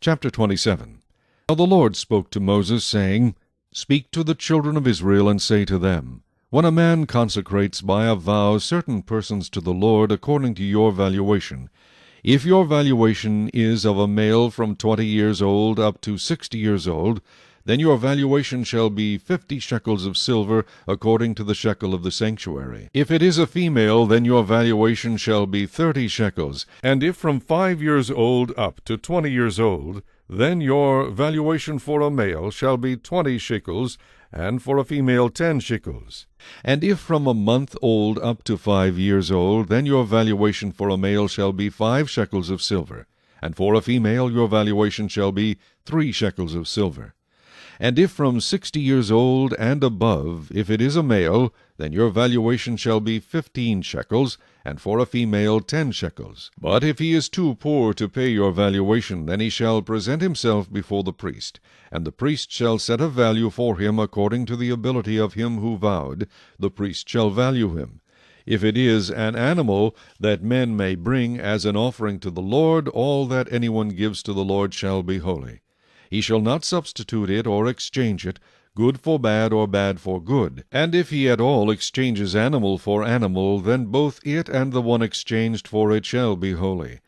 Chapter 27. Now the Lord spoke to Moses, saying, Speak to the children of Israel, and say to them, When a man consecrates by a vow certain persons to the Lord according to your valuation, if your valuation is of a male from 20 years old up to 60 years old, then your valuation shall be 50 shekels of silver, according to the shekel of the sanctuary. If it is a female, then your valuation shall be 30 shekels. And if from 5 years old up to 20 years old, then your valuation for a male shall be 20 shekels, and for a female 10 shekels. And if from a month old up to 5 years old, then your valuation for a male shall be 5 shekels of silver, and for a female your valuation shall be 3 shekels of silver. And if from 60 years old and above, if it is a male, then your valuation shall be 15 shekels, and for a female 10 shekels. But if he is too poor to pay your valuation, then he shall present himself before the priest, and the priest shall set a value for him according to the ability of him who vowed. The priest shall value him. If it is an animal that men may bring as an offering to the Lord, all that anyone gives to the Lord shall be holy. He shall not substitute it or exchange it, good for bad or bad for good. And if he at all exchanges animal for animal, then both it and the one exchanged for it shall be holy.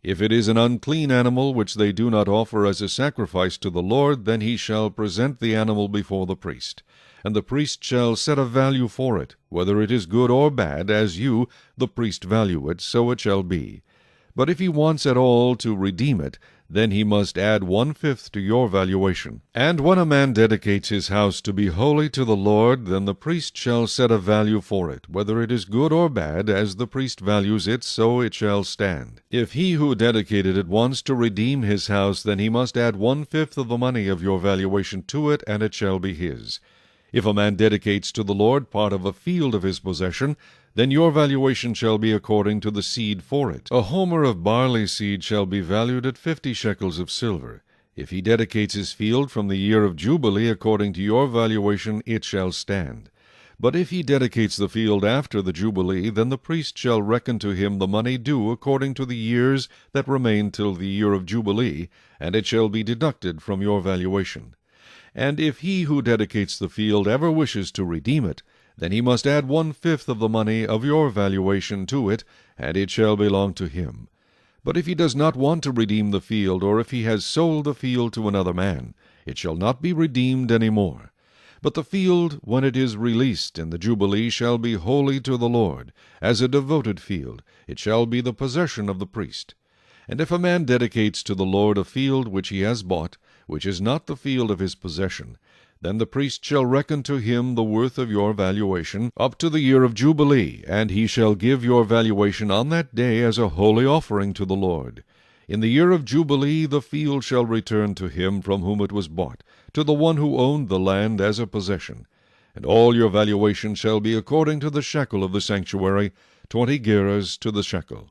If it is an unclean animal which they do not offer as a sacrifice to the Lord, then he shall present the animal before the priest. And the priest shall set a value for it, whether it is good or bad, as you, the priest, value it, so it shall be. But if he wants at all to redeem it, then he must add 1/5 to your valuation. And when a man dedicates his house to be holy to the Lord, then the priest shall set a value for it, whether it is good or bad, as the priest values it, so it shall stand. If he who dedicated it wants to redeem his house, then he must add 1/5 of the money of your valuation to it, and it shall be his. If a man dedicates to the Lord part of a field of his possession, then your valuation shall be according to the seed for it. A homer of barley seed shall be valued at 50 shekels of silver. If he dedicates his field from the year of Jubilee according to your valuation, it shall stand. But if he dedicates the field after the Jubilee, then the priest shall reckon to him the money due according to the years that remain till the year of Jubilee, and it shall be deducted from your valuation. And if he who dedicates the field ever wishes to redeem it, then he must add 1/5 of the money of your valuation to it, and it shall belong to him. But if he does not want to redeem the field, or if he has sold the field to another man, it shall not be redeemed any more. But the field, when it is released in the Jubilee, shall be holy to the Lord, as a devoted field. It shall be the possession of the priest. And if a man dedicates to the Lord a field which he has bought, which is not the field of his possession, then the priest shall reckon to him the worth of your valuation up to the year of Jubilee, and he shall give your valuation on that day as a holy offering to the Lord. In the year of Jubilee the field shall return to him from whom it was bought, to the one who owned the land as a possession. And all your valuation shall be according to the shekel of the sanctuary, 20 gerahs to the shekel.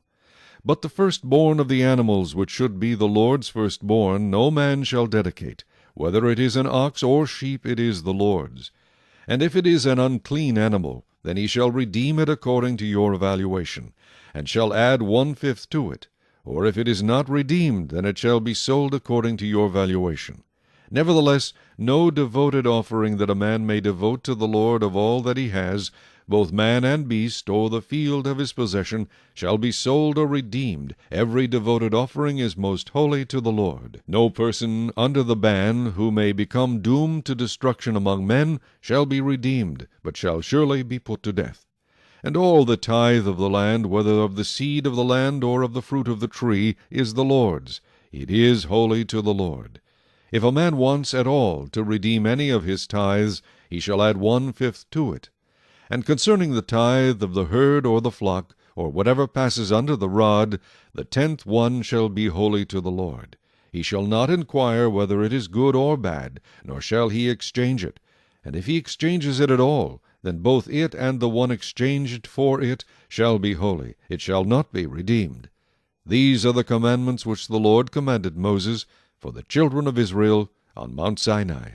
But the firstborn of the animals, which should be the Lord's firstborn, no man shall dedicate. Whether it is an ox or sheep, it is the Lord's. And if it is an unclean animal, then he shall redeem it according to your valuation, and shall add 1/5 to it. Or if it is not redeemed, then it shall be sold according to your valuation. Nevertheless, no devoted offering that a man may devote to the Lord of all that he has, both man and beast, or the field of his possession, shall be sold or redeemed. Every devoted offering is most holy to the Lord. No person under the ban, who may become doomed to destruction among men, shall be redeemed, but shall surely be put to death. And all the tithe of the land, whether of the seed of the land or of the fruit of the tree, is the Lord's. It is holy to the Lord. If a man wants at all to redeem any of his tithes, he shall add 1/5 to it. And concerning the tithe of the herd or the flock, or whatever passes under the rod, the 10th one shall be holy to the Lord. He shall not inquire whether it is good or bad, nor shall he exchange it. And if he exchanges it at all, then both it and the one exchanged for it shall be holy. It shall not be redeemed. These are the commandments which the Lord commanded Moses for the children of Israel on Mount Sinai.